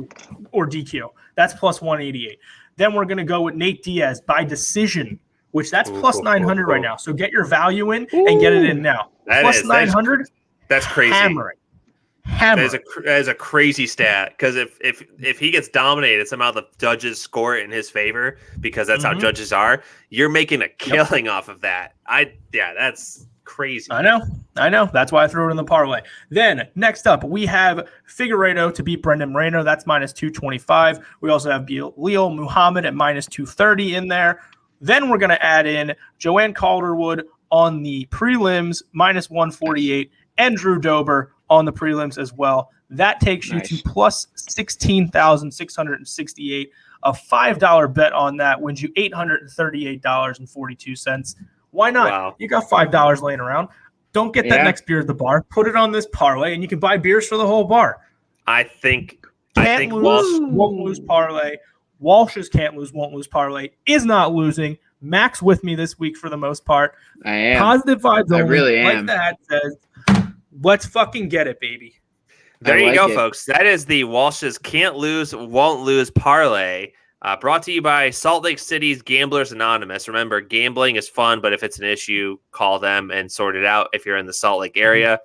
or DQ. That's plus 188. Then we're going to go with Nate Diaz by decision, which that's plus 900 right now. So get your value in and get it in now. Plus 900.
That's crazy.
Hammer.
That is a crazy stat, because if he gets dominated, somehow the judges score it in his favor because that's how judges are. You're making a killing off of that. That's crazy. I
know. That's why I threw it in the parlay. Then next up, we have Figueiredo to beat Brendan Moreno. That's minus 225. We also have Leo Muhammad at minus 230 in there. Then we're going to add in Joanne Calderwood on the prelims, minus 148, and Drew Dober on the prelims as well. That takes you
Nice.
to plus 16,668. A $5 bet on that wins you $838.42. Why not?
Wow.
You got $5 laying around. Don't get that
Yeah.
next beer at the bar. Put it on this parlay, and you can buy beers for the whole bar.
I think
Can't lose,
Walsh.
won't lose parlay. Walsh's can't lose, won't lose parlay is not losing. Max with me this week for the most part.
I am.
Positive vibes only.
I really
Like
am.
the hat says, let's fucking get it, baby.
There
I
you
like
go,
it.
folks. That is the Walsh's Can't Lose, Won't Lose parlay. Brought to you by Salt Lake City's Gamblers Anonymous. Remember, gambling is fun, but if it's an issue, call them and sort it out if you're in the Salt Lake area.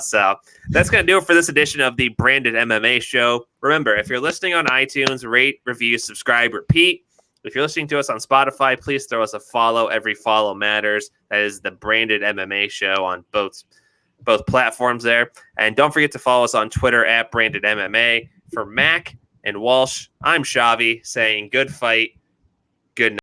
So that's going to do it for this edition of the Branded MMA Show. Remember, if you're listening on iTunes, rate, review, subscribe, repeat. If you're listening to us on Spotify, please throw us a follow. Every follow matters. That is the Branded MMA Show on both platforms there. And don't forget to follow us on Twitter at Branded MMA. For Mac and Walsh, I'm Chavy saying good fight, good night.